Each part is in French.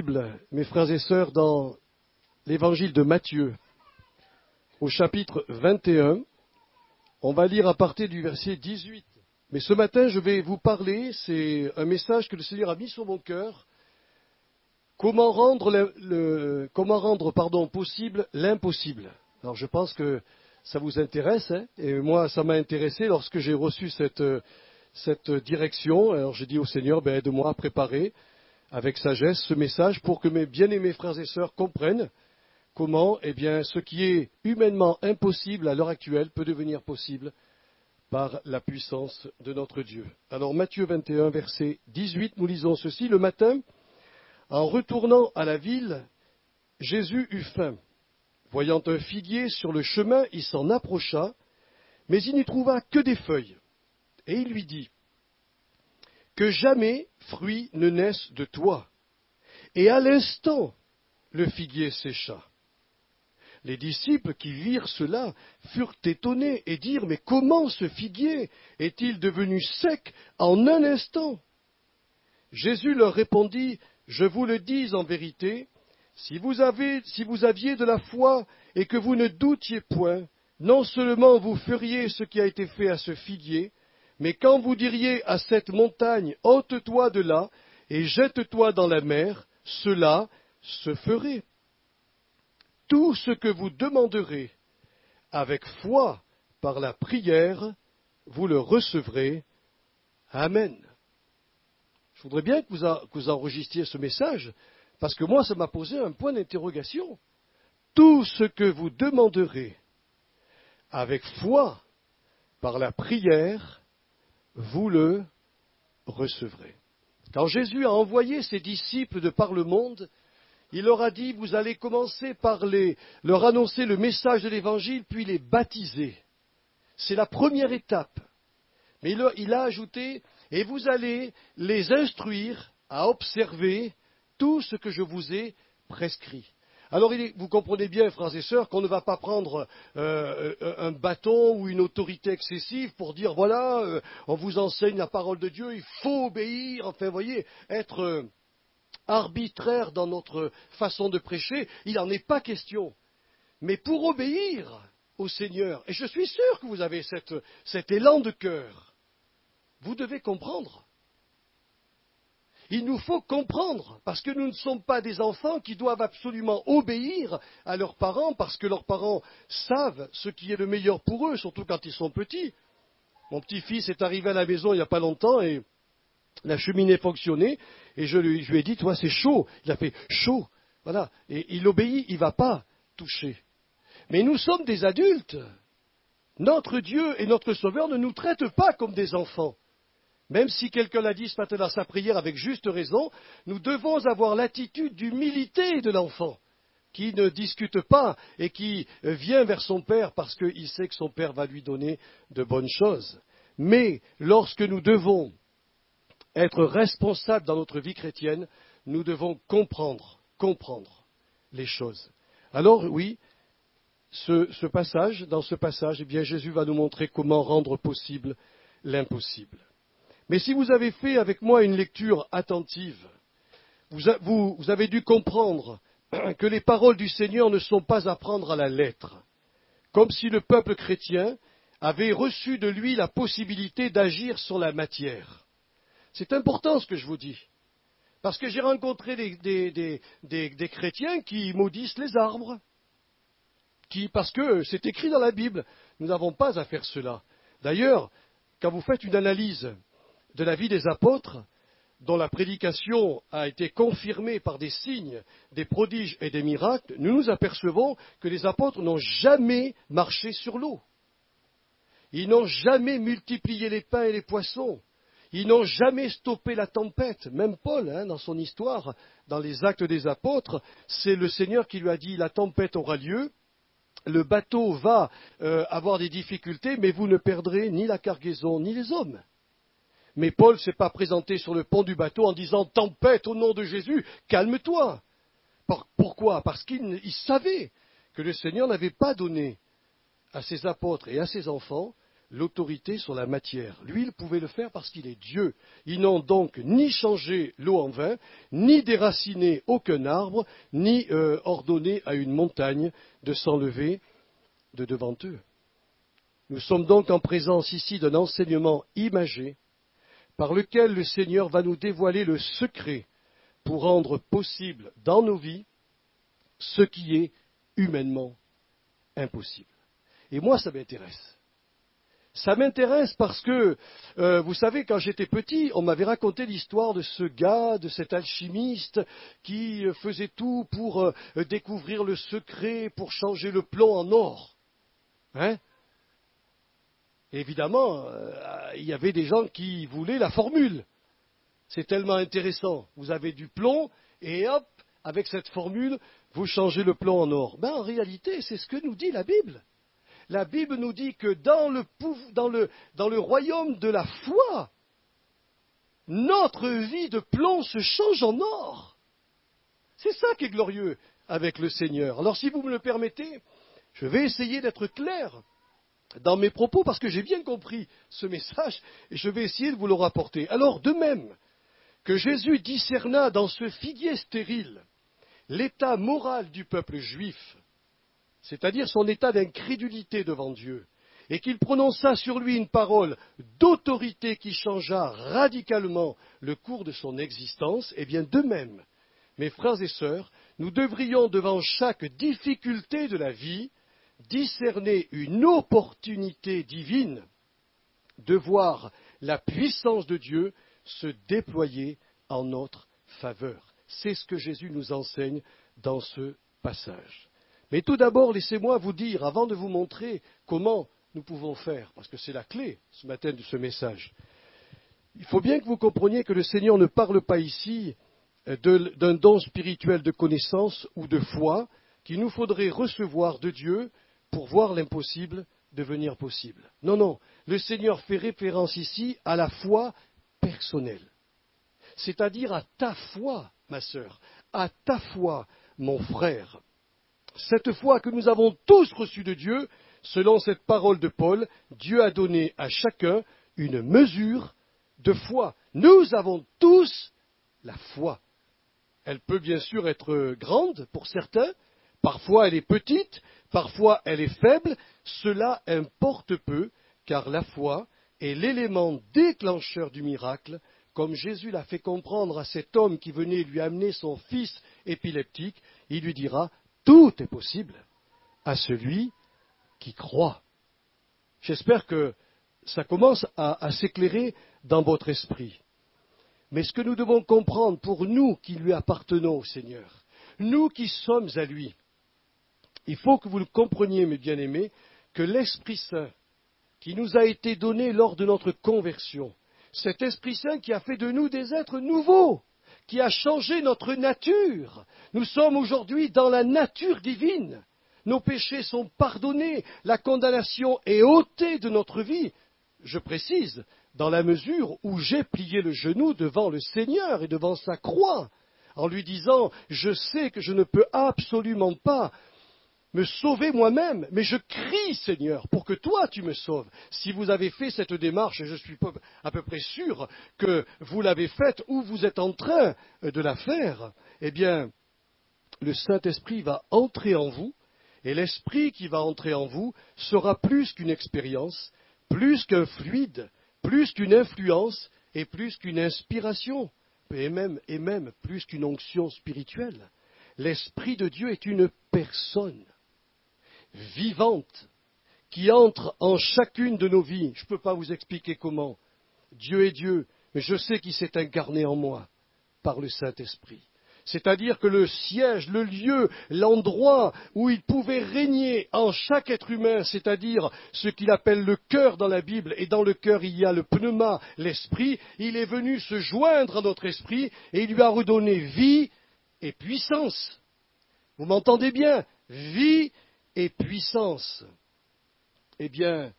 Bible, mes frères et sœurs, dans l'évangile de Matthieu, au chapitre 21, on va lire à partir du verset 18. Mais ce matin, je vais vous parler, c'est un message que le Seigneur a mis sur mon cœur, comment rendre possible l'impossible. Alors je pense que ça vous intéresse, hein, et moi ça m'a intéressé lorsque j'ai reçu cette direction. Alors j'ai dit au Seigneur, aide-moi à préparer avec sagesse ce message pour que mes bien-aimés frères et sœurs comprennent comment ce qui est humainement impossible à l'heure actuelle peut devenir possible par la puissance de notre Dieu. Alors Matthieu 21, verset 18, nous lisons ceci. Le matin, en retournant à la ville, Jésus eut faim. Voyant un figuier sur le chemin, il s'en approcha, mais il n'y trouva que des feuilles. Et il lui dit, « Que jamais fruit ne naisse de toi. » Et à l'instant, le figuier sécha. Les disciples qui virent cela furent étonnés et dirent, « Mais comment ce figuier est-il devenu sec en un instant ?» Jésus leur répondit, « Je vous le dis en vérité, si vous aviez de la foi et que vous ne doutiez point, non seulement vous feriez ce qui a été fait à ce figuier, mais quand vous diriez à cette montagne, ôte-toi de là et jette-toi dans la mer, cela se ferait. Tout ce que vous demanderez avec foi par la prière, vous le recevrez. Amen. Je voudrais bien que vous enregistriez ce message, parce que moi, ça m'a posé un point d'interrogation. Tout ce que vous demanderez avec foi par la prière, vous le recevrez. Quand Jésus a envoyé ses disciples de par le monde, il leur a dit, vous allez commencer par leur annoncer le message de l'Évangile, puis les baptiser. C'est la première étape. Mais il a ajouté, et vous allez les instruire à observer tout ce que je vous ai prescrit. Alors, vous comprenez bien, frères et sœurs, qu'on ne va pas prendre un bâton ou une autorité excessive pour dire, voilà, on vous enseigne la parole de Dieu, il faut obéir, enfin, vous voyez, être arbitraire dans notre façon de prêcher, il n'en est pas question. Mais pour obéir au Seigneur, et je suis sûr que vous avez cet élan de cœur, vous devez comprendre. Il nous faut comprendre, parce que nous ne sommes pas des enfants qui doivent absolument obéir à leurs parents, parce que leurs parents savent ce qui est le meilleur pour eux, surtout quand ils sont petits. Mon petit-fils est arrivé à la maison il n'y a pas longtemps, et la cheminée fonctionnait, et je lui ai dit, toi c'est chaud. Il a fait chaud, voilà, et il obéit, il ne va pas toucher. Mais nous sommes des adultes. Notre Dieu et notre Sauveur ne nous traitent pas comme des enfants. Même si quelqu'un l'a dit ce matin dans sa prière avec juste raison, nous devons avoir l'attitude d'humilité de l'enfant, qui ne discute pas et qui vient vers son père parce qu'il sait que son père va lui donner de bonnes choses. Mais lorsque nous devons être responsables dans notre vie chrétienne, nous devons comprendre les choses. Alors oui, dans ce passage, Jésus va nous montrer comment rendre possible l'impossible. Mais si vous avez fait avec moi une lecture attentive, vous avez dû comprendre que les paroles du Seigneur ne sont pas à prendre à la lettre, comme si le peuple chrétien avait reçu de lui la possibilité d'agir sur la matière. C'est important ce que je vous dis, parce que j'ai rencontré des chrétiens qui maudissent les arbres, parce que c'est écrit dans la Bible, nous n'avons pas à faire cela. D'ailleurs, quand vous faites une analyse de la vie des apôtres, dont la prédication a été confirmée par des signes, des prodiges et des miracles, nous nous apercevons que les apôtres n'ont jamais marché sur l'eau. Ils n'ont jamais multiplié les pains et les poissons. Ils n'ont jamais stoppé la tempête. Même Paul, dans son histoire, dans les Actes des Apôtres, c'est le Seigneur qui lui a dit, la tempête aura lieu, le bateau va avoir des difficultés, mais vous ne perdrez ni la cargaison ni les hommes. Mais Paul ne s'est pas présenté sur le pont du bateau en disant « Tempête, au nom de Jésus, calme-toi ». Pourquoi ? Parce qu'il savait que le Seigneur n'avait pas donné à ses apôtres et à ses enfants l'autorité sur la matière. Lui, il pouvait le faire parce qu'il est Dieu. Ils n'ont donc ni changé l'eau en vin, ni déraciné aucun arbre, ni ordonné à une montagne de s'enlever de devant eux. Nous sommes donc en présence ici d'un enseignement imagé par lequel le Seigneur va nous dévoiler le secret pour rendre possible dans nos vies ce qui est humainement impossible. Et moi, ça m'intéresse. Ça m'intéresse parce que, vous savez, quand j'étais petit, on m'avait raconté l'histoire de ce gars, de cet alchimiste qui faisait tout pour découvrir le secret, pour changer le plomb en or. Hein? Évidemment, il y avait des gens qui voulaient la formule. C'est tellement intéressant. Vous avez du plomb et hop, avec cette formule, vous changez le plomb en or. Ben, en réalité, c'est ce que nous dit la Bible. La Bible nous dit que dans le royaume de la foi, notre vie de plomb se change en or. C'est ça qui est glorieux avec le Seigneur. Alors si vous me le permettez, je vais essayer d'être clair dans mes propos parce que j'ai bien compris ce message et je vais essayer de vous le rapporter. Alors de même que Jésus discerna dans ce figuier stérile l'état moral du peuple juif, c'est-à-dire son état d'incrédulité devant Dieu, et qu'il prononça sur lui une parole d'autorité qui changea radicalement le cours de son existence, eh bien de même, mes frères et sœurs, nous devrions devant chaque difficulté de la vie discerner une opportunité divine de voir la puissance de Dieu se déployer en notre faveur. C'est ce que Jésus nous enseigne dans ce passage. Mais tout d'abord, laissez-moi vous dire, avant de vous montrer comment nous pouvons faire, parce que c'est la clé ce matin de ce message, il faut bien que vous compreniez que le Seigneur ne parle pas ici d'un don spirituel de connaissance ou de foi qu'il nous faudrait recevoir de Dieu pour voir l'impossible devenir possible. Non, non, le Seigneur fait référence ici à la foi personnelle, c'est-à-dire à ta foi, ma sœur, à ta foi, mon frère. Cette foi que nous avons tous reçue de Dieu, selon cette parole de Paul, Dieu a donné à chacun une mesure de foi. Nous avons tous la foi. Elle peut bien sûr être grande pour certains, parfois elle est petite, parfois elle est faible, cela importe peu, car la foi est l'élément déclencheur du miracle, comme Jésus l'a fait comprendre à cet homme qui venait lui amener son fils épileptique, il lui dira « Tout est possible à celui qui croit ». J'espère que ça commence à s'éclairer dans votre esprit. Mais ce que nous devons comprendre pour nous qui lui appartenons au Seigneur, nous qui sommes à lui, il faut que vous le compreniez, mes bien-aimés, que l'Esprit Saint qui nous a été donné lors de notre conversion, cet Esprit Saint qui a fait de nous des êtres nouveaux, qui a changé notre nature. Nous sommes aujourd'hui dans la nature divine. Nos péchés sont pardonnés, la condamnation est ôtée de notre vie. Je précise, dans la mesure où j'ai plié le genou devant le Seigneur et devant sa croix, en lui disant « Je sais que je ne peux absolument pas me sauver moi-même, mais je crie, Seigneur, pour que toi tu me sauves. » Si vous avez fait cette démarche, et je suis à peu près sûr que vous l'avez faite ou vous êtes en train de la faire, eh bien, le Saint-Esprit va entrer en vous, et l'Esprit qui va entrer en vous sera plus qu'une expérience, plus qu'un fluide, plus qu'une influence et plus qu'une inspiration, et même plus qu'une onction spirituelle. L'Esprit de Dieu est une personne vivante qui entre en chacune de nos vies. Je ne peux pas vous expliquer comment. Dieu est Dieu, mais je sais qu'il s'est incarné en moi par le Saint-Esprit. C'est-à-dire que le siège, le lieu, l'endroit où il pouvait régner en chaque être humain, c'est-à-dire ce qu'il appelle le cœur dans la Bible, et dans le cœur il y a le pneuma, l'esprit, il est venu se joindre à notre esprit et il lui a redonné vie et puissance. Vous m'entendez bien? Vie et puissance. Eh bien,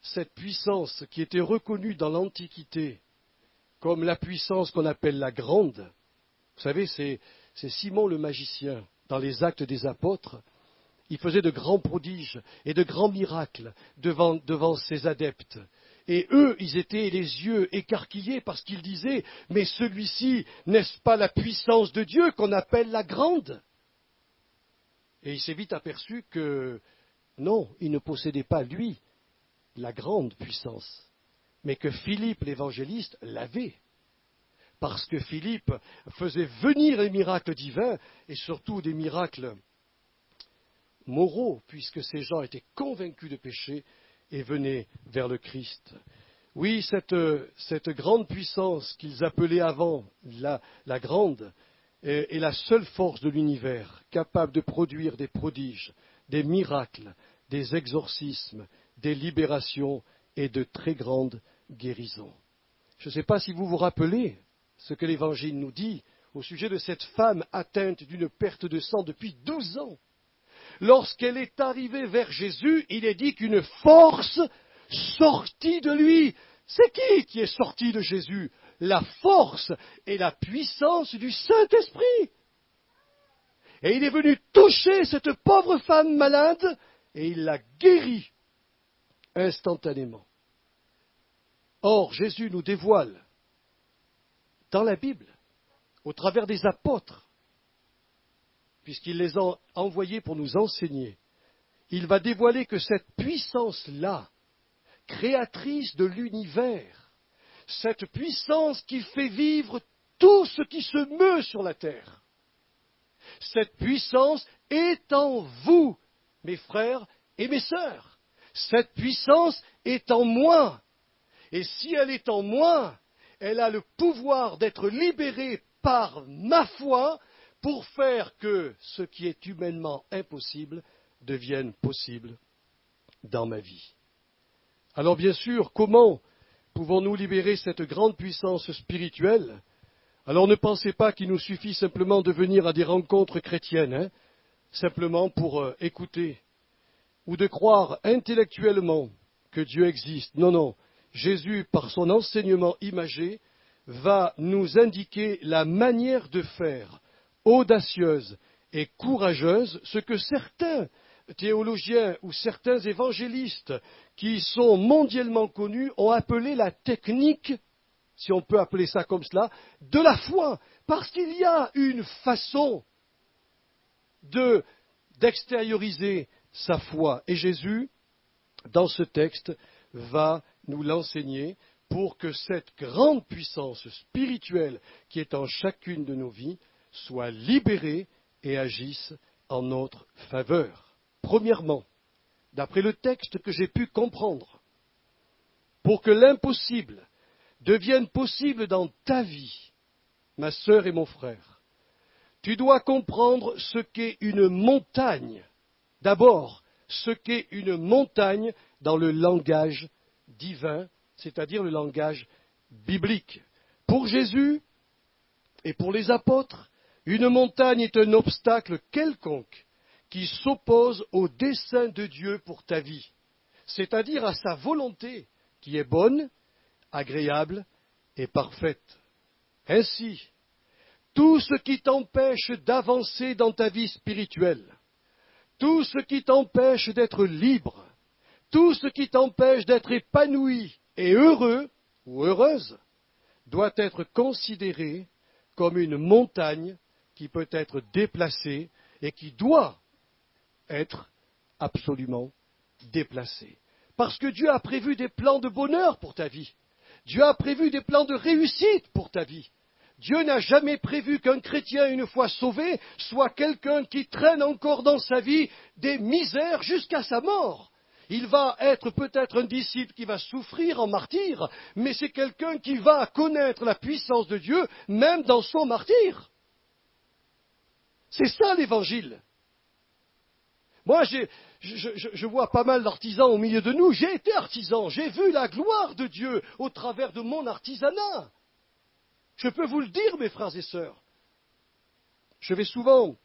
cette puissance qui était reconnue dans l'Antiquité comme la puissance qu'on appelle la grande, vous savez, c'est Simon le magicien, dans les Actes des Apôtres, Il faisait de grands prodiges et de grands miracles devant ses adeptes. Et eux, ils étaient les yeux écarquillés parce qu'ils disaient, mais celui-ci, n'est-ce pas la puissance de Dieu qu'on appelle la grande? Et il s'est vite aperçu que non, il ne possédait pas, lui, la grande puissance, mais que Philippe l'évangéliste l'avait. Parce que Philippe faisait venir les miracles divins et surtout des miracles moraux, puisque ces gens étaient convaincus de péché et venaient vers le Christ. Oui, cette grande puissance qu'ils appelaient avant la grande est la seule force de l'univers, capable de produire des prodiges, des miracles, des exorcismes, des libérations et de très grandes guérisons. Je ne sais pas si vous vous rappelez ce que l'Évangile nous dit au sujet de cette femme atteinte d'une perte de sang depuis 12 ans. Lorsqu'elle est arrivée vers Jésus, il est dit qu'une force sortit de lui. C'est qui est sorti de Jésus? La force et la puissance du Saint-Esprit. Et il est venu toucher cette pauvre femme malade et il l'a guérie instantanément. Or, Jésus nous dévoile dans la Bible, au travers des apôtres, puisqu'il les a envoyés pour nous enseigner, il va dévoiler que cette puissance-là, créatrice de l'univers, cette puissance qui fait vivre tout ce qui se meut sur la terre, cette puissance est en vous, mes frères et mes sœurs. Cette puissance est en moi. Et si elle est en moi, elle a le pouvoir d'être libérée par ma foi pour faire que ce qui est humainement impossible devienne possible dans ma vie. Alors bien sûr, comment pouvons-nous libérer cette grande puissance spirituelle? Alors ne pensez pas qu'il nous suffit simplement de venir à des rencontres chrétiennes, simplement pour écouter, ou de croire intellectuellement que Dieu existe. Non, non, Jésus, par son enseignement imagé, va nous indiquer la manière de faire audacieuse et courageuse, ce que certains théologiens ou certains évangélistes qui sont mondialement connus ont appelé la technique, si on peut appeler ça comme cela, de la foi, parce qu'il y a une façon d'extérioriser sa foi. Et Jésus, dans ce texte, va nous l'enseigner pour que cette grande puissance spirituelle qui est en chacune de nos vies soit libérée et agisse en notre faveur. Premièrement, d'après le texte que j'ai pu comprendre, pour que l'impossible devienne possible dans ta vie, ma sœur et mon frère, tu dois comprendre ce qu'est une montagne. D'abord, ce qu'est une montagne dans le langage divin, c'est-à-dire le langage biblique. Pour Jésus et pour les apôtres, une montagne est un obstacle quelconque qui s'oppose au dessein de Dieu pour ta vie, c'est-à-dire à sa volonté qui est bonne, agréable et parfaite. Ainsi, tout ce qui t'empêche d'avancer dans ta vie spirituelle, tout ce qui t'empêche d'être libre, tout ce qui t'empêche d'être épanoui et heureux ou heureuse, doit être considéré comme une montagne qui peut être déplacée et qui doit être absolument déplacée. Parce que Dieu a prévu des plans de bonheur pour ta vie. Dieu a prévu des plans de réussite pour ta vie. Dieu n'a jamais prévu qu'un chrétien, une fois sauvé, soit quelqu'un qui traîne encore dans sa vie des misères jusqu'à sa mort. Il va être peut-être un disciple qui va souffrir en martyr, mais c'est quelqu'un qui va connaître la puissance de Dieu même dans son martyr. C'est ça l'Évangile. Moi, je vois pas mal d'artisans au milieu de nous. J'ai été artisan, j'ai vu la gloire de Dieu au travers de mon artisanat. Je peux vous le dire, mes frères et sœurs. Je vais souvent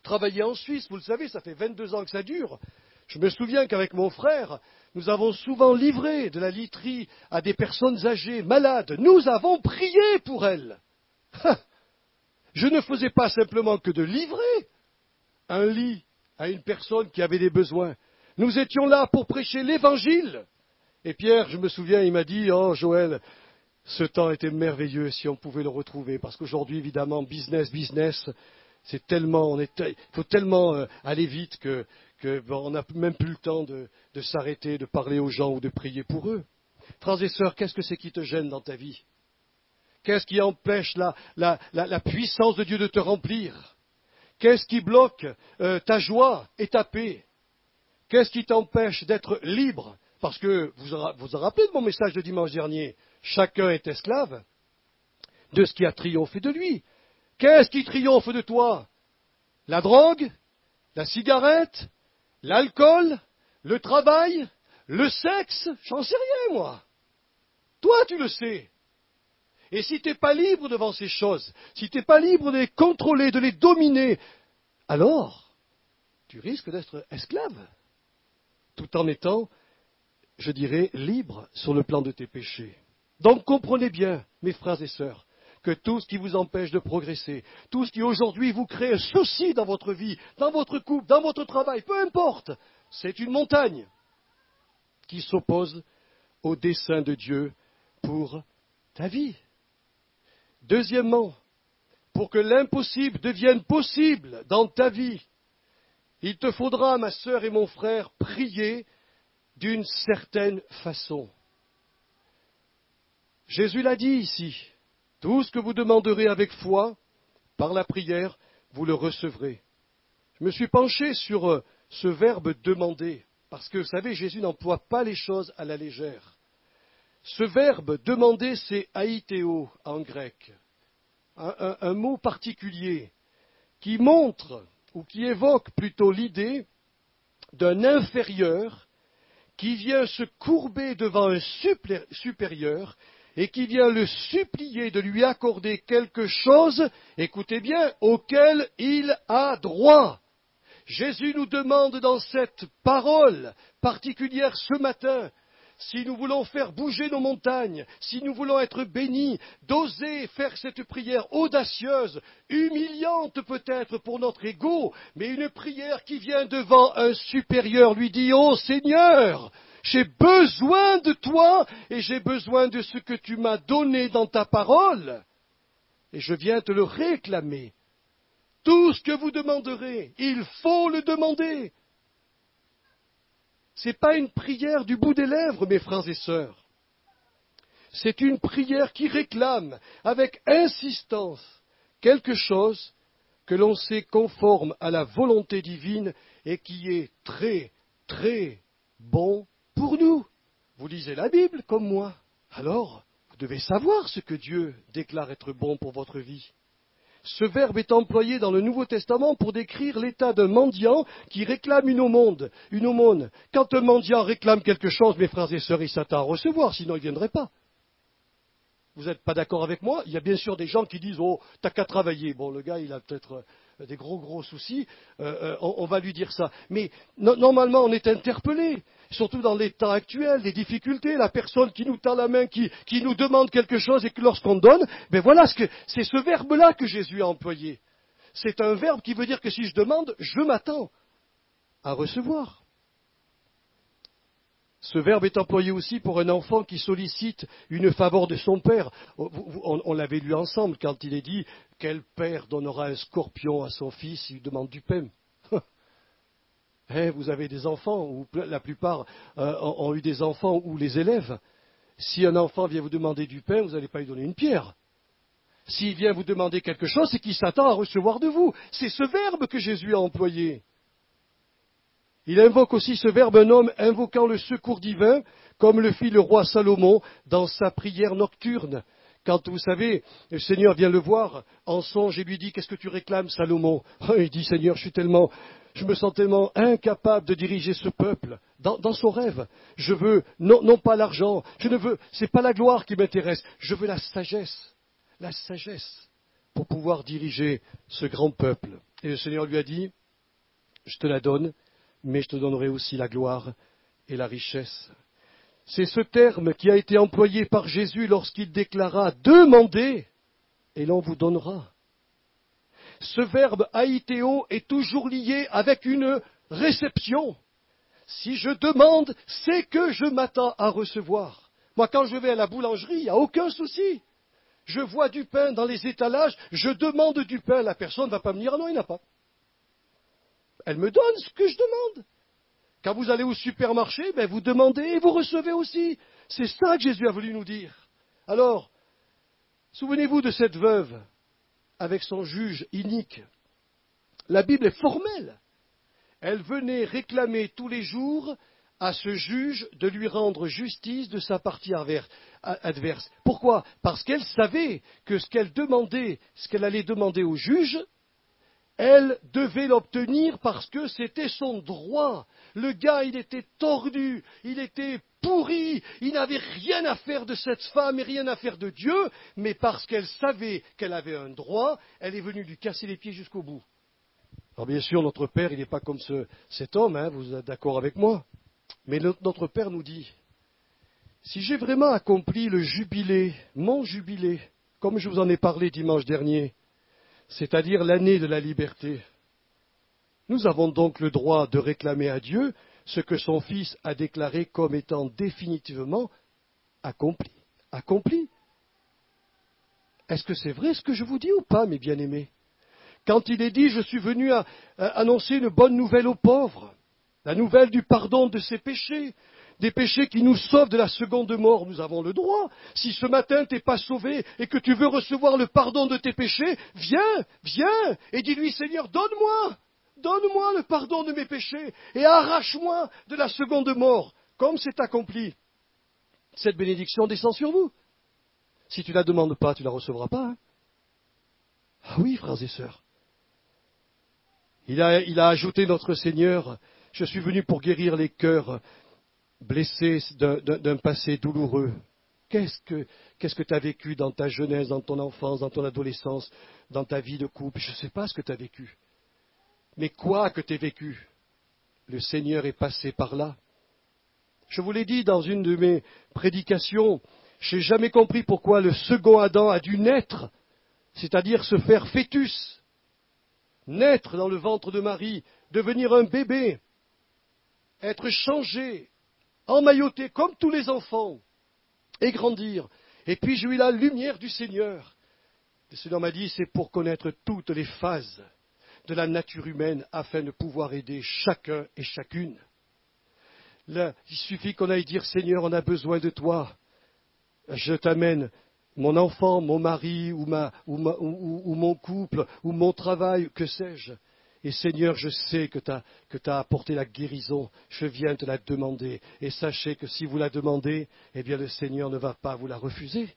travailler en Suisse, vous le savez, ça fait 22 ans que ça dure. Je me souviens qu'avec mon frère, nous avons souvent livré de la literie à des personnes âgées, malades. Nous avons prié pour elles. Je ne faisais pas simplement que de livrer un lit à une personne qui avait des besoins. Nous étions là pour prêcher l'Évangile. Et Pierre, je me souviens, il m'a dit, oh Joël, ce temps était merveilleux si on pouvait le retrouver. Parce qu'aujourd'hui, évidemment, business, c'est tellement, il faut tellement aller vite que on n'a même plus le temps de s'arrêter, de parler aux gens ou de prier pour eux. Frères et sœurs, qu'est-ce que c'est qui te gêne dans ta vie? Qu'est-ce qui empêche la puissance de Dieu de te remplir? Qu'est-ce qui bloque ta joie et ta paix? Qu'est-ce qui t'empêche d'être libre? Parce que vous vous rappelez de mon message de dimanche dernier, chacun est esclave de ce qui a triomphé de lui. Qu'est-ce qui triomphe de toi? La drogue? La cigarette? L'alcool? Le travail? Le sexe? J'en sais rien, moi. Toi, tu le sais. Et si tu n'es pas libre devant ces choses, si tu n'es pas libre de les contrôler, de les dominer, alors tu risques d'être esclave, tout en étant, je dirais, libre sur le plan de tes péchés. Donc comprenez bien, mes frères et sœurs, que tout ce qui vous empêche de progresser, tout ce qui aujourd'hui vous crée un souci dans votre vie, dans votre couple, dans votre travail, peu importe, c'est une montagne qui s'oppose au dessein de Dieu pour ta vie. Deuxièmement, pour que l'impossible devienne possible dans ta vie, il te faudra, ma sœur et mon frère, prier d'une certaine façon. Jésus l'a dit ici, tout ce que vous demanderez avec foi, par la prière, vous le recevrez. Je me suis penché sur ce verbe demander, parce que, vous savez, Jésus n'emploie pas les choses à la légère. Ce verbe demander, c'est aiteo en grec, un mot particulier qui montre, ou qui évoque plutôt l'idée d'un inférieur qui vient se courber devant un supérieur et qui vient le supplier de lui accorder quelque chose, écoutez bien, auquel il a droit. Jésus nous demande dans cette parole particulière ce matin, si nous voulons faire bouger nos montagnes, si nous voulons être bénis, d'oser faire cette prière audacieuse, humiliante peut-être pour notre ego, mais une prière qui vient devant un supérieur, lui dit, ô Seigneur, j'ai besoin de toi et j'ai besoin de ce que tu m'as donné dans ta parole, et je viens te le réclamer. Tout ce que vous demanderez, il faut le demander. Ce n'est pas une prière du bout des lèvres, mes frères et sœurs. C'est une prière qui réclame avec insistance quelque chose que l'on sait conforme à la volonté divine et qui est très, très bon pour nous. Vous lisez la Bible comme moi. Alors, vous devez savoir ce que Dieu déclare être bon pour votre vie. Ce verbe est employé dans le Nouveau Testament pour décrire l'état d'un mendiant qui réclame une aumône. Quand un mendiant réclame quelque chose, mes frères et sœurs, il s'attend à recevoir, sinon il ne viendrait pas. Vous n'êtes pas d'accord avec moi? Il y a bien sûr des gens qui disent « Oh, t'as qu'à travailler ». Bon, le gars, il a peut-être des gros soucis, on va lui dire ça. Mais normalement, on est interpellé, surtout dans les temps actuels, les difficultés, la personne qui nous tend la main, qui nous demande quelque chose et que lorsqu'on donne, ben voilà, c'est ce verbe-là que Jésus a employé. C'est un verbe qui veut dire que si je demande, je m'attends à recevoir. Ce verbe est employé aussi pour un enfant qui sollicite une faveur de son père. On l'avait lu ensemble quand il est dit « Quel père donnera un scorpion à son fils s'il lui demande du pain ?» Vous avez des enfants, ou la plupart ont eu des enfants ou les élèves. Si un enfant vient vous demander du pain, vous n'allez pas lui donner une pierre. S'il vient vous demander quelque chose, c'est qu'il s'attend à recevoir de vous. C'est ce verbe que Jésus a employé. Il invoque aussi ce verbe un homme invoquant le secours divin, comme le fit le roi Salomon dans sa prière nocturne. Quand, vous savez, le Seigneur vient le voir en songe et lui dit « Qu'est-ce que tu réclames, Salomon ?» Il dit « Seigneur, je me sens tellement incapable de diriger ce peuple. » Dans son rêve, je veux non pas l'argent, c'est pas la gloire qui m'intéresse, je veux la sagesse pour pouvoir diriger ce grand peuple. Et le Seigneur lui a dit « Je te la donne, mais je te donnerai aussi la gloire et la richesse. » C'est ce terme qui a été employé par Jésus lorsqu'il déclara « Demandez et l'on vous donnera ». Ce verbe haïtéo est toujours lié avec une réception. Si je demande, c'est que je m'attends à recevoir. Moi, quand je vais à la boulangerie, il n'y a aucun souci. Je vois du pain dans les étalages, je demande du pain. La personne ne va pas me dire, ah non, il n'y en a pas. Elle me donne ce que je demande. Quand vous allez au supermarché, vous demandez et vous recevez aussi. C'est ça que Jésus a voulu nous dire. Alors, souvenez-vous de cette veuve avec son juge inique. La Bible est formelle. Elle venait réclamer tous les jours à ce juge de lui rendre justice de sa partie adverse. Pourquoi? Parce qu'elle savait que ce qu'elle demandait, ce qu'elle allait demander au juge, elle devait l'obtenir parce que c'était son droit. Le gars, il était tordu, il était pourri, il n'avait rien à faire de cette femme et rien à faire de Dieu, mais parce qu'elle savait qu'elle avait un droit, elle est venue lui casser les pieds jusqu'au bout. Alors bien sûr, notre Père, il n'est pas comme cet homme, vous êtes d'accord avec moi. Mais notre Père nous dit, si j'ai vraiment accompli le jubilé, mon jubilé, comme je vous en ai parlé dimanche dernier, c'est-à-dire l'année de la liberté, nous avons donc le droit de réclamer à Dieu ce que son Fils a déclaré comme étant définitivement accompli. Accompli. Est-ce que c'est vrai ce que je vous dis ou pas, mes bien-aimés? Quand il est dit, je suis venu à annoncer une bonne nouvelle aux pauvres, la nouvelle du pardon de ses péchés, des péchés qui nous sauvent de la seconde mort, nous avons le droit. Si ce matin tu n'es pas sauvé et que tu veux recevoir le pardon de tes péchés, viens, et dis-lui, Seigneur, donne-moi le pardon de mes péchés et arrache-moi de la seconde mort, comme c'est accompli. Cette bénédiction descend sur vous. Si tu ne la demandes pas, tu ne la recevras pas. Ah oui, frères et sœurs. Il a ajouté notre Seigneur, je suis venu pour guérir les cœurs blessés d'un passé douloureux. Qu'est-ce que tu as vécu dans ta jeunesse, dans ton enfance, dans ton adolescence, dans ta vie de couple? Je ne sais pas ce que tu as vécu. Mais quoi que tu aies vécu, le Seigneur est passé par là. Je vous l'ai dit dans une de mes prédications, je n'ai jamais compris pourquoi le second Adam a dû naître, c'est-à-dire se faire fœtus, naître dans le ventre de Marie, devenir un bébé, être changé, emmailloté comme tous les enfants, et grandir. Et puis j'ai eu la lumière du Seigneur. Le Seigneur m'a dit, c'est pour connaître toutes les phases de la nature humaine afin de pouvoir aider chacun et chacune. Là, il suffit qu'on aille dire, Seigneur, on a besoin de toi. Je t'amène mon enfant, mon mari, ou mon couple, ou mon travail, que sais-je. Et Seigneur, je sais que tu as apporté la guérison. Je viens te la demander. Et sachez que si vous la demandez, eh bien le Seigneur ne va pas vous la refuser,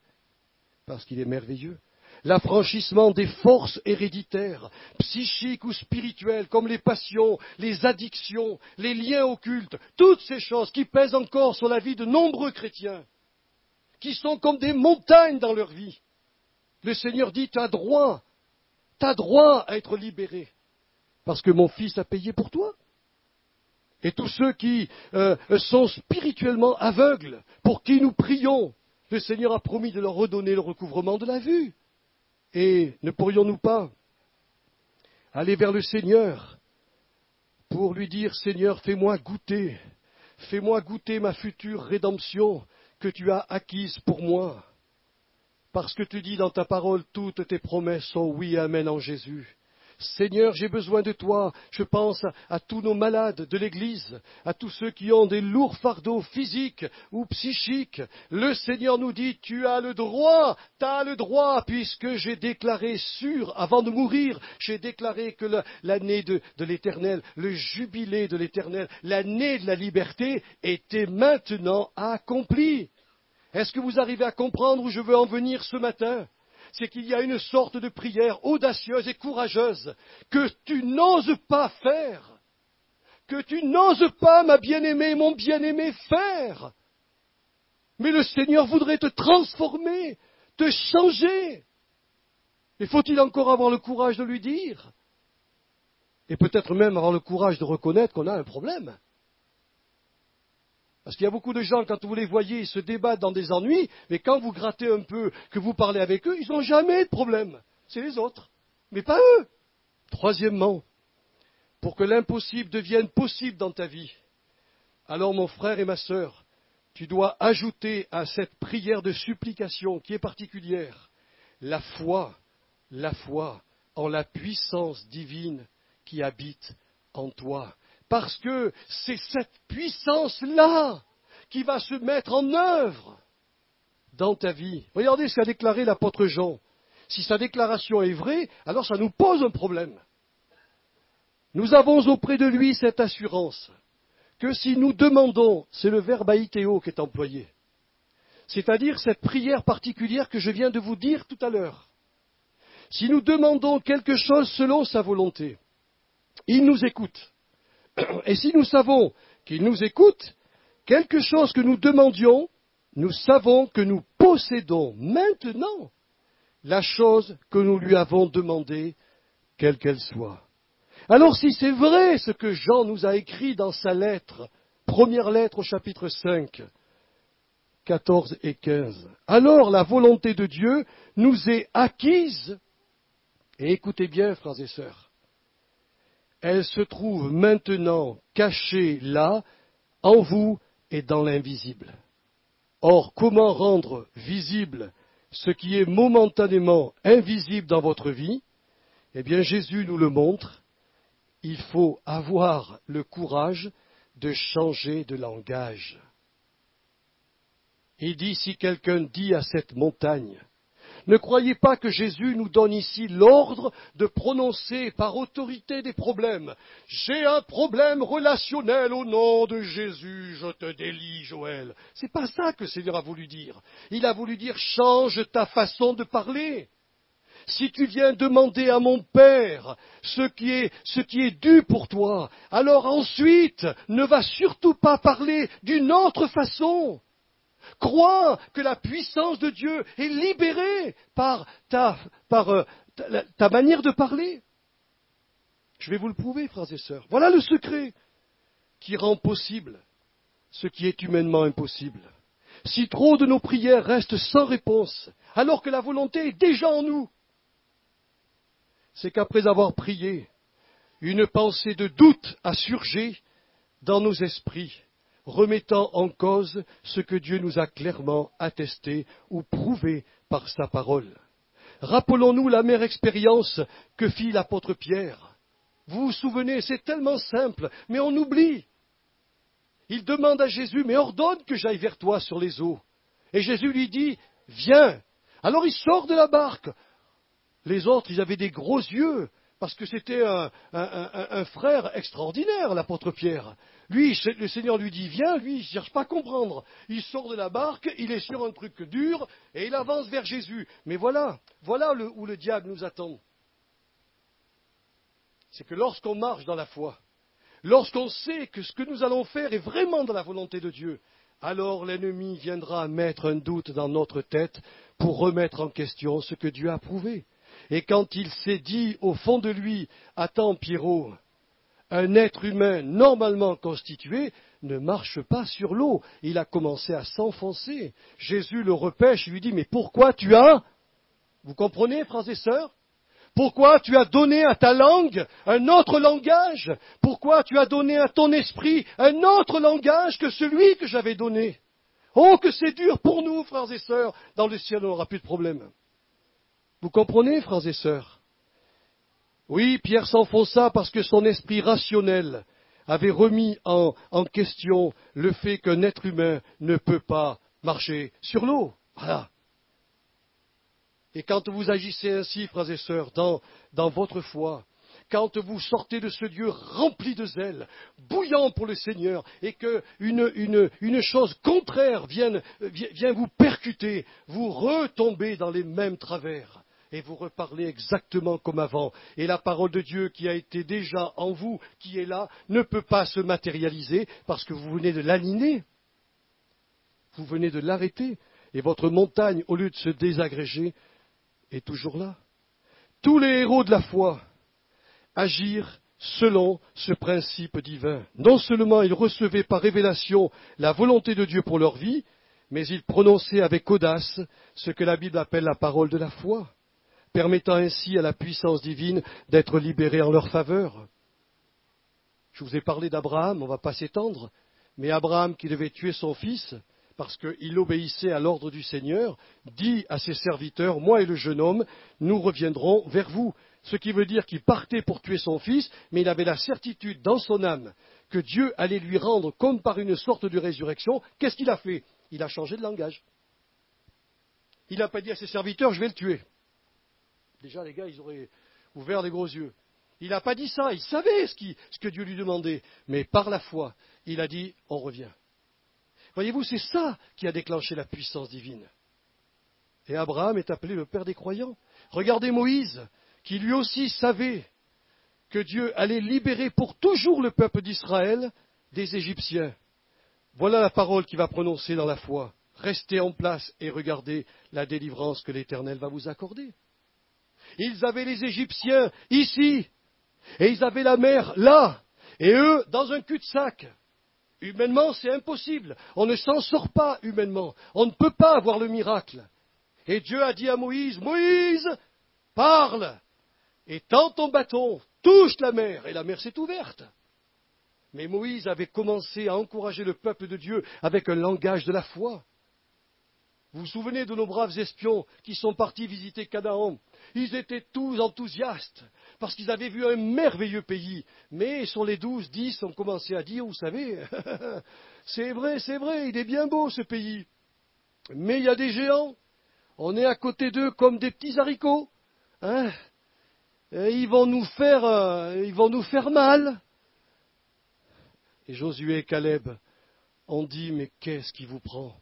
parce qu'il est merveilleux. L'affranchissement des forces héréditaires, psychiques ou spirituelles, comme les passions, les addictions, les liens occultes, toutes ces choses qui pèsent encore sur la vie de nombreux chrétiens, qui sont comme des montagnes dans leur vie. Le Seigneur dit, tu as droit à être libéré, parce que mon Fils a payé pour toi. Et tous ceux qui sont spirituellement aveugles, pour qui nous prions, le Seigneur a promis de leur redonner le recouvrement de la vue. Et ne pourrions-nous pas aller vers le Seigneur pour lui dire, Seigneur, fais-moi goûter ma future rédemption que tu as acquise pour moi. Parce que tu dis dans ta parole, toutes tes promesses sont oui et amen en Jésus. Seigneur, j'ai besoin de toi. Je pense à tous nos malades de l'Église, à tous ceux qui ont des lourds fardeaux physiques ou psychiques. Le Seigneur nous dit, tu as le droit, puisque j'ai déclaré avant de mourir, j'ai déclaré que l'année de l'Éternel, le jubilé de l'Éternel, l'année de la liberté était maintenant accomplie. Est-ce que vous arrivez à comprendre où je veux en venir ce matin? C'est qu'il y a une sorte de prière audacieuse et courageuse que tu n'oses pas faire, que tu n'oses pas, ma bien-aimée, mon bien-aimé, faire. Mais le Seigneur voudrait te transformer, te changer. Et faut-il encore avoir le courage de lui dire? Et peut-être même avoir le courage de reconnaître qu'on a un problème. Parce qu'il y a beaucoup de gens, quand vous les voyez, ils se débattent dans des ennuis, mais quand vous grattez un peu, que vous parlez avec eux, ils n'ont jamais de problème. C'est les autres, mais pas eux. Troisièmement, pour que l'impossible devienne possible dans ta vie, alors mon frère et ma sœur, tu dois ajouter à cette prière de supplication qui est particulière, la foi en la puissance divine qui habite en toi. Parce que c'est cette puissance-là qui va se mettre en œuvre dans ta vie. Regardez ce qu'a déclaré l'apôtre Jean. Si sa déclaration est vraie, alors ça nous pose un problème. Nous avons auprès de lui cette assurance que si nous demandons, c'est le verbe aïtéo qui est employé, c'est-à-dire cette prière particulière que je viens de vous dire tout à l'heure. Si nous demandons quelque chose selon sa volonté, il nous écoute. Et si nous savons qu'il nous écoute, quelque chose que nous demandions, nous savons que nous possédons maintenant la chose que nous lui avons demandée, quelle qu'elle soit. Alors si c'est vrai ce que Jean nous a écrit dans sa lettre, première lettre au chapitre 5, 14 et 15, alors la volonté de Dieu nous est acquise, et écoutez bien frères et sœurs, elle se trouve maintenant cachée là, en vous et dans l'invisible. Or, comment rendre visible ce qui est momentanément invisible dans votre vie? Eh bien, Jésus nous le montre. Il faut avoir le courage de changer de langage. Il dit, si quelqu'un dit à cette montagne, ne croyez pas que Jésus nous donne ici l'ordre de prononcer par autorité des problèmes. J'ai un problème relationnel au nom de Jésus, je te délie, Joël. C'est pas ça que le Seigneur a voulu dire. Il a voulu dire, change ta façon de parler. Si tu viens demander à mon Père ce qui est dû pour toi, alors ensuite ne va surtout pas parler d'une autre façon. Crois que la puissance de Dieu est libérée par ta manière de parler. Je vais vous le prouver, frères et sœurs. Voilà le secret qui rend possible ce qui est humainement impossible. Si trop de nos prières restent sans réponse, alors que la volonté est déjà en nous, c'est qu'après avoir prié, une pensée de doute a surgi dans nos esprits, remettant en cause ce que Dieu nous a clairement attesté ou prouvé par sa parole. Rappelons-nous la mère expérience que fit l'apôtre Pierre. Vous vous souvenez, c'est tellement simple, mais on oublie. Il demande à Jésus, mais ordonne que j'aille vers toi sur les eaux. Et Jésus lui dit, viens. Alors il sort de la barque. Les autres, ils avaient des gros yeux, parce que c'était un frère extraordinaire, l'apôtre Pierre. Lui, le Seigneur lui dit, viens, lui, il ne cherche pas à comprendre. Il sort de la barque, il est sur un truc dur, et il avance vers Jésus. Mais voilà où le diable nous attend. C'est que lorsqu'on marche dans la foi, lorsqu'on sait que ce que nous allons faire est vraiment dans la volonté de Dieu, alors l'ennemi viendra mettre un doute dans notre tête pour remettre en question ce que Dieu a prouvé. Et quand il s'est dit au fond de lui, attends Pierrot, un être humain normalement constitué ne marche pas sur l'eau. Il a commencé à s'enfoncer. Jésus le repêche, il lui dit, mais pourquoi tu as, vous comprenez frères et sœurs, pourquoi tu as donné à ta langue un autre langage? Pourquoi tu as donné à ton esprit un autre langage que celui que j'avais donné? Oh, que c'est dur pour nous, frères et sœurs. Dans le ciel, on n'aura plus de problème. Vous comprenez, frères et sœurs? Oui, Pierre s'enfonça parce que son esprit rationnel avait remis en question le fait qu'un être humain ne peut pas marcher sur l'eau. Voilà. Et quand vous agissez ainsi, frères et sœurs, dans votre foi, quand vous sortez de ce Dieu rempli de zèle, bouillant pour le Seigneur, et qu'une chose contraire vient vous percuter, vous retombez dans les mêmes travers. Et vous reparlez exactement comme avant. Et la parole de Dieu qui a été déjà en vous, qui est là, ne peut pas se matérialiser parce que vous venez de l'aligner. Vous venez de l'arrêter. Et votre montagne, au lieu de se désagréger, est toujours là. Tous les héros de la foi agirent selon ce principe divin. Non seulement ils recevaient par révélation la volonté de Dieu pour leur vie, mais ils prononçaient avec audace ce que la Bible appelle la parole de la foi. permettant ainsi à la puissance divine d'être libérée en leur faveur. Je vous ai parlé d'Abraham, on ne va pas s'étendre, mais Abraham qui devait tuer son fils, parce qu'il obéissait à l'ordre du Seigneur, dit à ses serviteurs, moi et le jeune homme, nous reviendrons vers vous. Ce qui veut dire qu'il partait pour tuer son fils, mais il avait la certitude dans son âme que Dieu allait lui rendre comme par une sorte de résurrection. Qu'est-ce qu'il a fait? Il a changé de langage. Il n'a pas dit à ses serviteurs, je vais le tuer. Déjà, les gars, ils auraient ouvert les gros yeux. Il n'a pas dit ça, il savait ce que Dieu lui demandait. Mais par la foi, il a dit, on revient. Voyez-vous, c'est ça qui a déclenché la puissance divine. Et Abraham est appelé le père des croyants. Regardez Moïse, qui lui aussi savait que Dieu allait libérer pour toujours le peuple d'Israël des Égyptiens. Voilà la parole qu'il va prononcer dans la foi. Restez en place et regardez la délivrance que l'Éternel va vous accorder. Ils avaient les Égyptiens ici, et ils avaient la mer là, et eux dans un cul-de-sac. Humainement, c'est impossible. On ne s'en sort pas humainement. On ne peut pas avoir le miracle. Et Dieu a dit à Moïse, Moïse, parle, et tends ton bâton, touche la mer, et la mer s'est ouverte. Mais Moïse avait commencé à encourager le peuple de Dieu avec un langage de la foi. Vous vous souvenez de nos braves espions qui sont partis visiter Canaan? Ils étaient tous enthousiastes parce qu'ils avaient vu un merveilleux pays. Mais sur les 12, 10 ont commencé à dire, vous savez, c'est vrai, il est bien beau ce pays. Mais il y a des géants. On est à côté d'eux comme des petits haricots. Hein? Et ils vont nous faire mal. Et Josué et Caleb ont dit, mais qu'est-ce qui vous prend?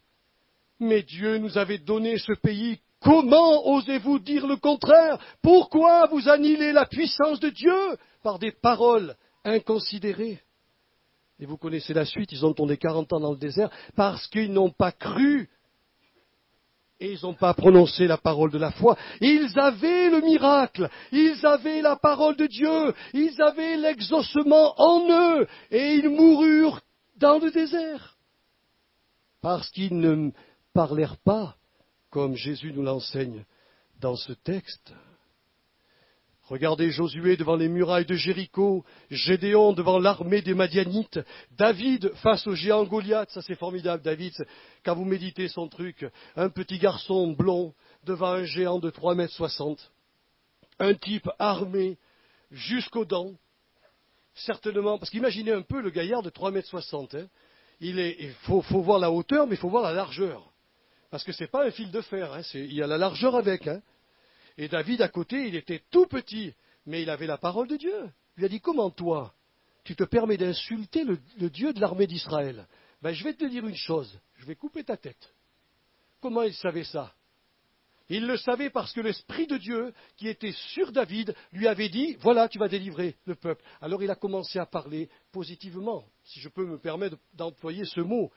Mais Dieu nous avait donné ce pays. Comment osez-vous dire le contraire? Pourquoi vous annihilez la puissance de Dieu par des paroles inconsidérées? Et vous connaissez la suite, ils ont tourné 40 ans dans le désert parce qu'ils n'ont pas cru et ils n'ont pas prononcé la parole de la foi. Ils avaient le miracle, ils avaient la parole de Dieu, ils avaient l'exaucement en eux et ils moururent dans le désert parce qu'ils ne parlèrent pas comme Jésus nous l'enseigne dans ce texte. Regardez Josué devant les murailles de Jéricho, Gédéon devant l'armée des Madianites, David face au géant Goliath, ça c'est formidable David, quand vous méditez son truc, un petit garçon blond devant un géant de 3,60 m, un type armé jusqu'aux dents, certainement, parce qu'imaginez un peu le gaillard de 3,60 m, il faut voir la hauteur, mais il faut voir la largeur. Parce que ce n'est pas un fil de fer, il y a la largeur avec. Et David, à côté, il était tout petit, mais il avait la parole de Dieu. Il lui a dit, comment toi, tu te permets d'insulter le Dieu de l'armée d'Israël? Je vais te dire une chose, je vais couper ta tête. Comment il savait ça? Il le savait parce que l'Esprit de Dieu, qui était sur David, lui avait dit, voilà, tu vas délivrer le peuple. Alors il a commencé à parler positivement, si je peux me permettre d'employer ce mot.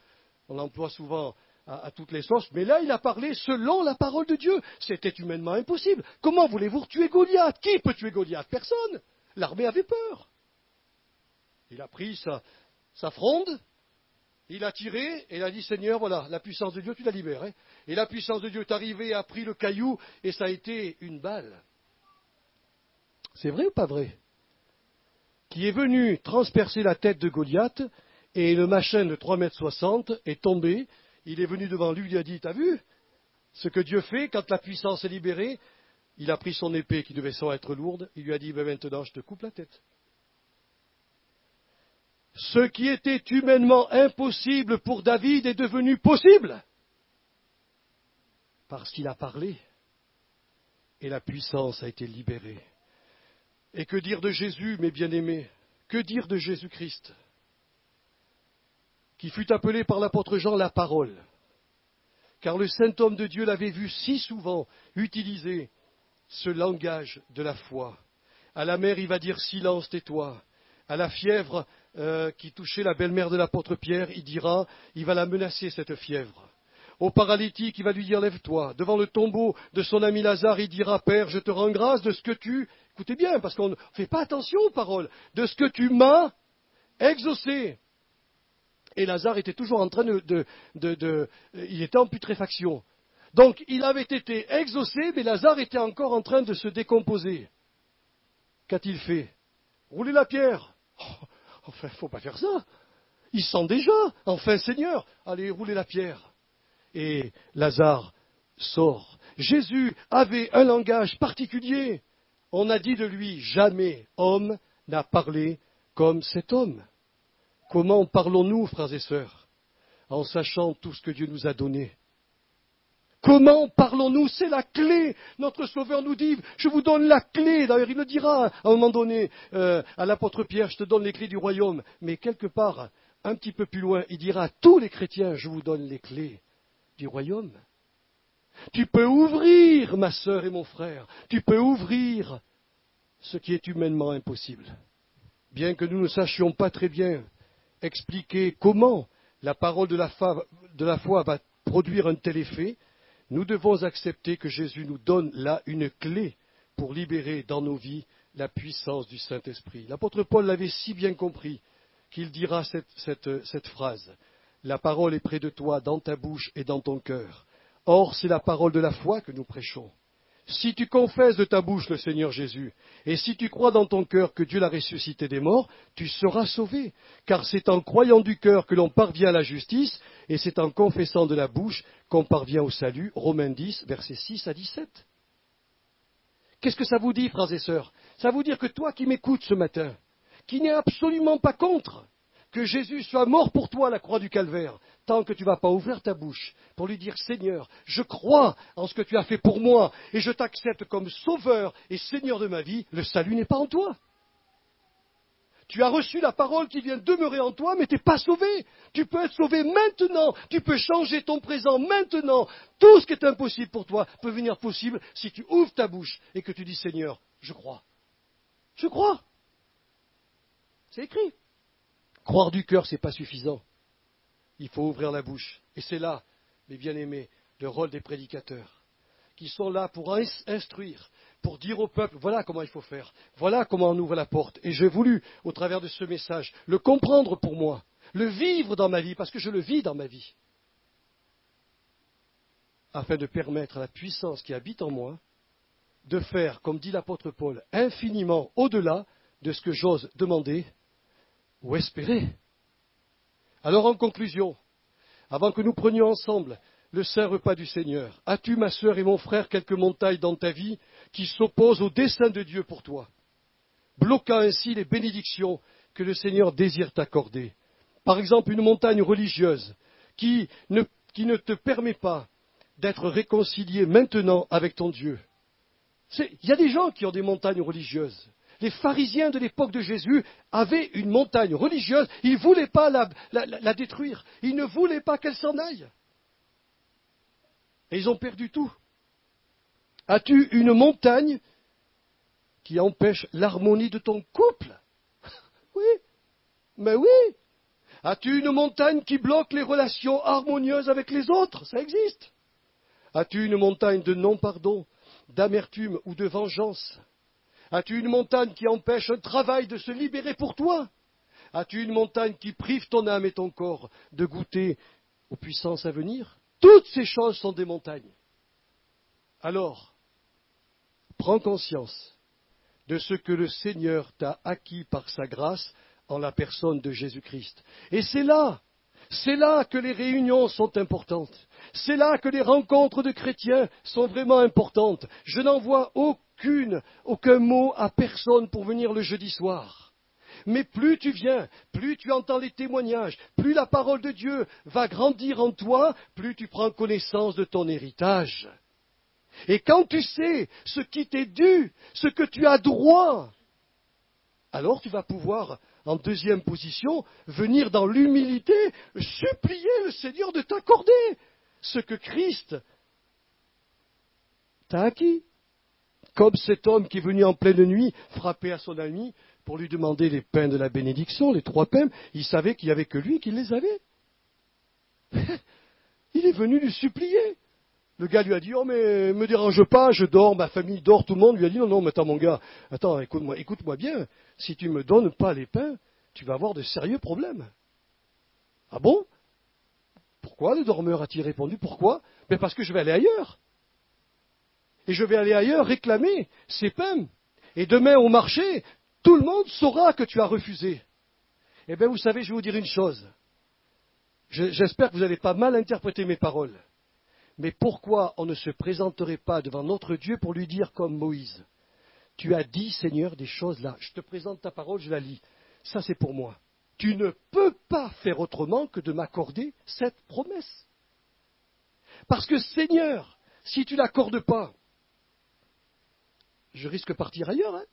On l'emploie souvent à toutes les sauces, mais là il a parlé selon la parole de Dieu. C'était humainement impossible. Comment voulez-vous tuer Goliath? Qui peut tuer Goliath? Personne. L'armée avait peur. Il a pris sa fronde, il a tiré, et il a dit, Seigneur, voilà, la puissance de Dieu, tu la libères. Et la puissance de Dieu est arrivée, a pris le caillou, et ça a été une balle. C'est vrai ou pas vrai? Qui est venu transpercer la tête de Goliath, et le machin de 3,60 m est tombé. Il est venu devant lui, il lui a dit, t'as vu ce que Dieu fait quand la puissance est libérée? Il a pris son épée qui devait sans être lourde, il lui a dit, maintenant je te coupe la tête. Ce qui était humainement impossible pour David est devenu possible. Parce qu'il a parlé. Et la puissance a été libérée. Et que dire de Jésus, mes bien-aimés? Que dire de Jésus-Christ, qui fut appelé par l'apôtre Jean la parole? Car le saint homme de Dieu l'avait vu si souvent utiliser ce langage de la foi. À la mer, il va dire silence, tais-toi. À la fièvre qui touchait la belle-mère de l'apôtre Pierre, il va la menacer, cette fièvre. Au paralytique, il va lui dire, lève-toi. Devant le tombeau de son ami Lazare, il dira, Père, je te rends grâce de ce que tu... Écoutez bien, parce qu'on ne fait pas attention aux paroles. De ce que tu m'as exaucé. Et Lazare était toujours en train il était en putréfaction. Donc il avait été exaucé, mais Lazare était encore en train de se décomposer. Qu'a-t-il fait? Rouler la pierre. Oh, enfin, il ne faut pas faire ça. Il sent déjà. Enfin, Seigneur, allez, rouler la pierre. Et Lazare sort. Jésus avait un langage particulier. On a dit de lui, jamais homme n'a parlé comme cet homme. Comment parlons-nous, frères et sœurs, en sachant tout ce que Dieu nous a donné? Comment parlons-nous? C'est la clé. Notre Sauveur nous dit, je vous donne la clé. D'ailleurs, il le dira à un moment donné à l'apôtre Pierre, je te donne les clés du royaume. Mais quelque part, un petit peu plus loin, il dira à tous les chrétiens, je vous donne les clés du royaume. Tu peux ouvrir, ma sœur et mon frère, tu peux ouvrir ce qui est humainement impossible. Bien que nous ne sachions pas très bien expliquer comment la parole de la foi va produire un tel effet, nous devons accepter que Jésus nous donne là une clé pour libérer dans nos vies la puissance du Saint-Esprit. L'apôtre Paul l'avait si bien compris qu'il dira cette phrase. La parole est près de toi, dans ta bouche et dans ton cœur. Or, c'est la parole de la foi que nous prêchons. Si tu confesses de ta bouche le Seigneur Jésus, et si tu crois dans ton cœur que Dieu l'a ressuscité des morts, tu seras sauvé. Car c'est en croyant du cœur que l'on parvient à la justice, et c'est en confessant de la bouche qu'on parvient au salut. Romains 10, versets 6 à 17. Qu'est-ce que ça vous dit, frères et sœurs? Ça veut dire que toi qui m'écoutes ce matin, qui n'es absolument pas contre que Jésus soit mort pour toi à la croix du Calvaire, tant que tu ne vas pas ouvrir ta bouche pour lui dire « Seigneur, je crois en ce que tu as fait pour moi et je t'accepte comme sauveur et Seigneur de ma vie », le salut n'est pas en toi. Tu as reçu la parole qui vient demeurer en toi, mais tu n'es pas sauvé. Tu peux être sauvé maintenant, tu peux changer ton présent maintenant. Tout ce qui est impossible pour toi peut devenir possible si tu ouvres ta bouche et que tu dis « Seigneur, je crois ». Je crois. C'est écrit. Croire du cœur, ce n'est pas suffisant. Il faut ouvrir la bouche. Et c'est là, mes bien-aimés, le rôle des prédicateurs, qui sont là pour instruire, pour dire au peuple, voilà comment il faut faire, voilà comment on ouvre la porte. Et j'ai voulu, au travers de ce message, le comprendre pour moi, le vivre dans ma vie, parce que je le vis dans ma vie, afin de permettre à la puissance qui habite en moi de faire, comme dit l'apôtre Paul, infiniment au-delà de ce que j'ose demander ou espérer. Alors en conclusion, avant que nous prenions ensemble le saint repas du Seigneur, as-tu, ma sœur et mon frère, quelques montagnes dans ta vie qui s'opposent au dessein de Dieu pour toi, bloquant ainsi les bénédictions que le Seigneur désire t'accorder? Par exemple, une montagne religieuse qui ne te permet pas d'être réconcilié maintenant avec ton Dieu. Il y a des gens qui ont des montagnes religieuses. Les pharisiens de l'époque de Jésus avaient une montagne religieuse. Ils ne voulaient pas la détruire. Ils ne voulaient pas qu'elle s'en aille. Et ils ont perdu tout. As-tu une montagne qui empêche l'harmonie de ton couple? Oui, mais oui. As-tu une montagne qui bloque les relations harmonieuses avec les autres? Ça existe. As-tu une montagne de non-pardon, d'amertume ou de vengeance? As-tu une montagne qui empêche un travail de se libérer pour toi? As-tu une montagne qui prive ton âme et ton corps de goûter aux puissances à venir? Toutes ces choses sont des montagnes. Alors, prends conscience de ce que le Seigneur t'a acquis par sa grâce en la personne de Jésus-Christ. Et c'est là que les réunions sont importantes. C'est là que les rencontres de chrétiens sont vraiment importantes. Je n'envoie aucun mot à personne pour venir le jeudi soir. Mais plus tu viens, plus tu entends les témoignages, plus la parole de Dieu va grandir en toi, plus tu prends connaissance de ton héritage. Et quand tu sais ce qui t'est dû, ce que tu as droit, alors tu vas pouvoir, en deuxième position, venir dans l'humilité, supplier le Seigneur de t'accorder ce que Christ t'a acquis. Comme cet homme qui est venu en pleine nuit frapper à son ami pour lui demander les pains de la bénédiction, les 3 pains, il savait qu'il n'y avait que lui qui les avait. Il est venu lui supplier. Le gars lui a dit « Oh mais me dérange pas, je dors, ma famille dort, tout le monde. » Lui a dit « Non, non, mais attends mon gars, attends, écoute-moi bien, si tu ne me donnes pas les pains, tu vas avoir de sérieux problèmes. » Ah bon? Pourquoi? Le dormeur a-t-il répondu. Pourquoi? Mais parce que je vais aller ailleurs. Et je vais aller ailleurs réclamer ces pommes. Et demain au marché, tout le monde saura que tu as refusé. Eh bien, vous savez, je vais vous dire une chose. J'espère que vous n'allez pas mal interpréter mes paroles. Mais pourquoi on ne se présenterait pas devant notre Dieu pour lui dire comme Moïse, tu as dit, Seigneur, des choses là. Je te présente ta parole, je la lis. Ça, c'est pour moi. Tu ne peux pas faire autrement que de m'accorder cette promesse. Parce que, Seigneur, si tu ne l'accordes pas, je risque de partir ailleurs, hein,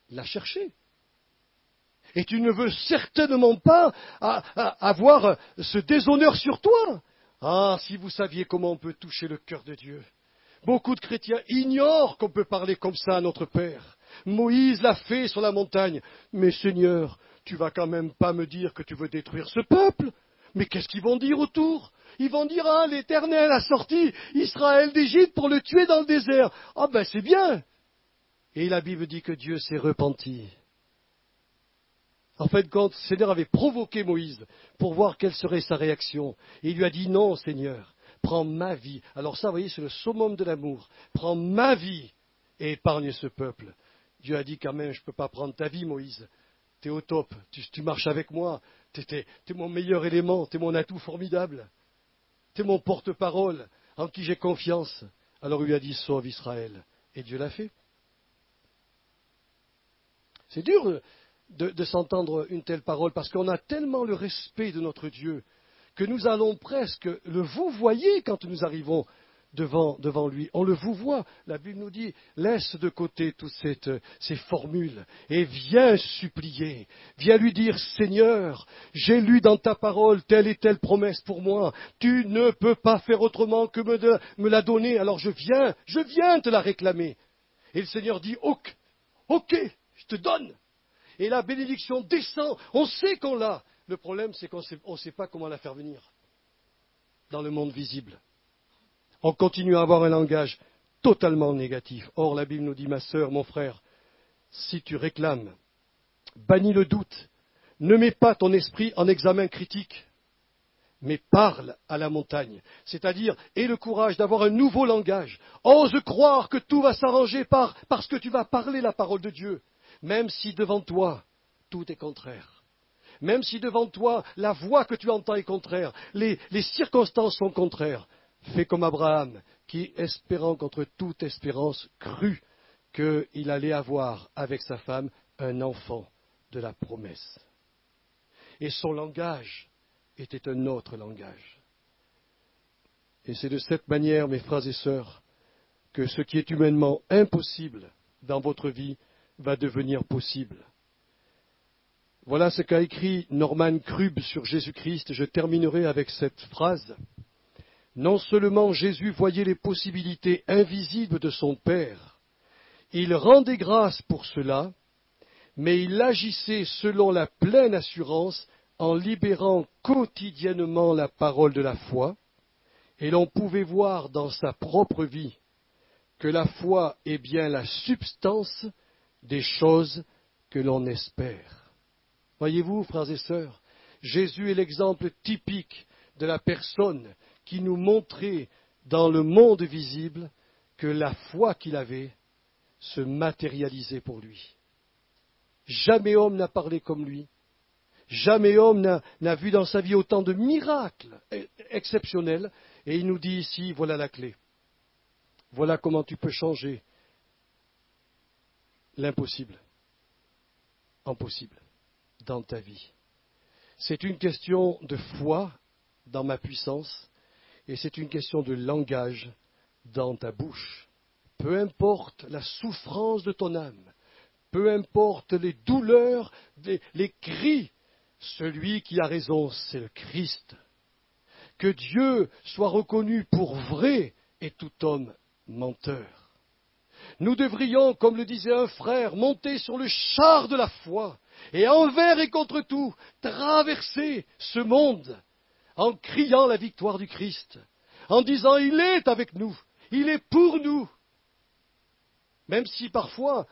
la chercher. Et tu ne veux certainement pas avoir ce déshonneur sur toi. Ah, si vous saviez comment on peut toucher le cœur de Dieu. Beaucoup de chrétiens ignorent qu'on peut parler comme ça à notre Père. Moïse l'a fait sur la montagne. Mais Seigneur, tu vas quand même pas me dire que tu veux détruire ce peuple. Mais qu'est-ce qu'ils vont dire autour? Ils vont dire, ah, l'Éternel a sorti Israël d'Égypte pour le tuer dans le désert. Ah ben c'est bien. Et la Bible dit que Dieu s'est repenti. En fait, quand le Seigneur avait provoqué Moïse pour voir quelle serait sa réaction, et il lui a dit, non, Seigneur, prends ma vie. Alors ça, vous voyez, c'est le summum de l'amour. Prends ma vie et épargne ce peuple. Dieu a dit, quand même, je ne peux pas prendre ta vie, Moïse. Tu es au top, tu marches avec moi, tu es mon meilleur élément, tu es mon atout formidable. Tu es mon porte-parole, en qui j'ai confiance. Alors il lui a dit, sauve Israël. Et Dieu l'a fait. C'est dur de s'entendre une telle parole, parce qu'on a tellement le respect de notre Dieu que nous allons presque le vouvoyer quand nous arrivons devant lui. On le vouvoie. La Bible nous dit, laisse de côté toutes ces formules et viens supplier. Viens lui dire, Seigneur, j'ai lu dans ta parole telle et telle promesse pour moi. Tu ne peux pas faire autrement que me la donner. Alors je viens te la réclamer. Et le Seigneur dit, ok, je te donne. Et la bénédiction descend. On sait qu'on l'a. Le problème, c'est qu'on ne sait pas comment la faire venir dans le monde visible. On continue à avoir un langage totalement négatif. Or, la Bible nous dit, ma sœur, mon frère, si tu réclames, bannis le doute, ne mets pas ton esprit en examen critique, mais parle à la montagne. C'est-à-dire, aie le courage d'avoir un nouveau langage. Ose croire que tout va s'arranger parce que tu vas parler la parole de Dieu. Même si devant toi, tout est contraire. Même si devant toi, la voix que tu entends est contraire, les circonstances sont contraires. Fais comme Abraham, qui, espérant contre toute espérance, crut qu'il allait avoir avec sa femme un enfant de la promesse. Et son langage était un autre langage. Et c'est de cette manière, mes frères et sœurs, que ce qui est humainement impossible dans votre vie va devenir possible. Voilà ce qu'a écrit Norman Krubb sur Jésus-Christ. Je terminerai avec cette phrase. Non seulement Jésus voyait les possibilités invisibles de son Père, il rendait grâce pour cela, mais il agissait selon la pleine assurance en libérant quotidiennement la parole de la foi, et l'on pouvait voir dans sa propre vie que la foi est bien la substance des choses que l'on espère. Voyez-vous, frères et sœurs, Jésus est l'exemple typique de la personne qui nous montrait dans le monde visible que la foi qu'il avait se matérialisait pour lui. Jamais homme n'a parlé comme lui. Jamais homme n'a vu dans sa vie autant de miracles exceptionnels. Et il nous dit ici, voilà la clé. Voilà comment tu peux changer l'impossible en possible dans ta vie. C'est une question de foi dans ma puissance et c'est une question de langage dans ta bouche. Peu importe la souffrance de ton âme, peu importe les douleurs, les cris, celui qui a raison, c'est le Christ. Que Dieu soit reconnu pour vrai et tout homme menteur. Nous devrions, comme le disait un frère, monter sur le char de la foi et envers et contre tout, traverser ce monde en criant la victoire du Christ, en disant « Il est avec nous, il est pour nous ». Même si parfois,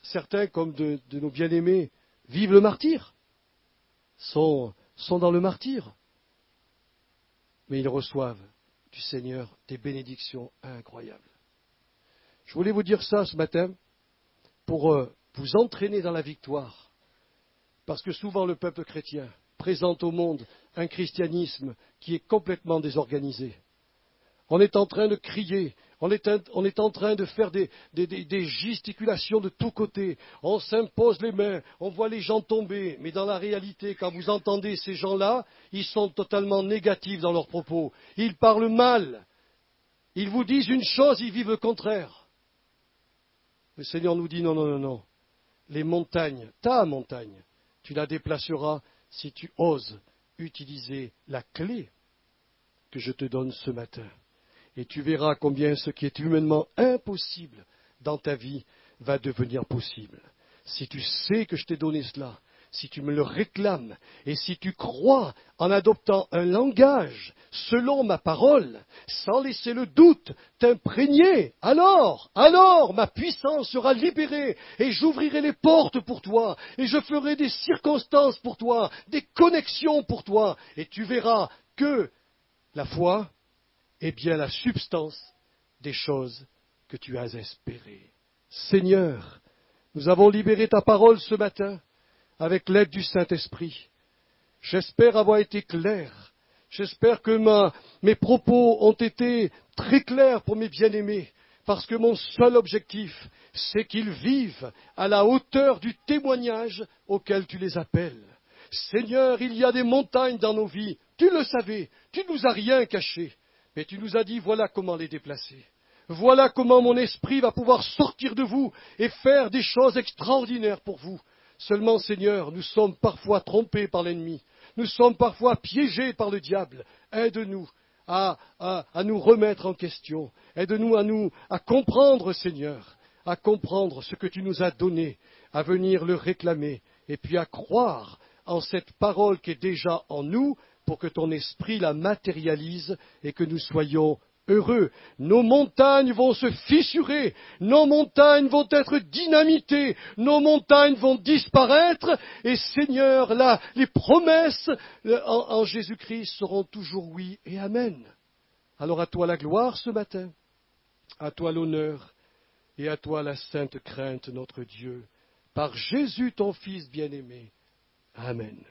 certains, comme de nos bien-aimés, vivent le martyre, sont dans le martyre, mais ils reçoivent du Seigneur des bénédictions incroyables. Je voulais vous dire ça ce matin pour vous entraîner dans la victoire. Parce que souvent le peuple chrétien présente au monde un christianisme qui est complètement désorganisé. On est en train de crier, on est en train de faire des gesticulations de tous côtés, on s'impose les mains, on voit les gens tomber, mais dans la réalité, quand vous entendez ces gens-là, ils sont totalement négatifs dans leurs propos. Ils parlent mal, ils vous disent une chose, ils vivent le contraire. Le Seigneur nous dit non, non, non, non. Les montagnes, ta montagne, tu la déplaceras si tu oses utiliser la clé que je te donne ce matin. Et tu verras combien ce qui est humainement impossible dans ta vie va devenir possible. Si tu sais que je t'ai donné cela, si tu me le réclames, et si tu crois en adoptant un langage selon ma parole, sans laisser le doute t'imprégner, alors ma puissance sera libérée, et j'ouvrirai les portes pour toi, et je ferai des circonstances pour toi, des connexions pour toi, et tu verras que la foi est bien la substance des choses que tu as espérées. Seigneur, nous avons libéré ta parole ce matin avec l'aide du Saint-Esprit. J'espère avoir été clair. J'espère que mes propos ont été très clairs pour mes bien-aimés, parce que mon seul objectif, c'est qu'ils vivent à la hauteur du témoignage auquel tu les appelles. Seigneur, il y a des montagnes dans nos vies. Tu le savais, tu ne nous as rien caché. Mais tu nous as dit, voilà comment les déplacer. Voilà comment mon esprit va pouvoir sortir de vous et faire des choses extraordinaires pour vous. Seulement, Seigneur, nous sommes parfois trompés par l'ennemi. Nous sommes parfois piégés par le diable. Aide-nous à nous remettre en question. Aide-nous à comprendre, Seigneur, à comprendre ce que tu nous as donné, à venir le réclamer, et puis à croire en cette parole qui est déjà en nous, pour que ton esprit la matérialise et que nous soyons heureux. Nos montagnes vont se fissurer, nos montagnes vont être dynamitées, nos montagnes vont disparaître, et Seigneur, là, les promesses en Jésus-Christ seront toujours oui et amen. Alors à toi la gloire ce matin, à toi l'honneur, et à toi la sainte crainte, notre Dieu, par Jésus ton Fils bien-aimé. Amen.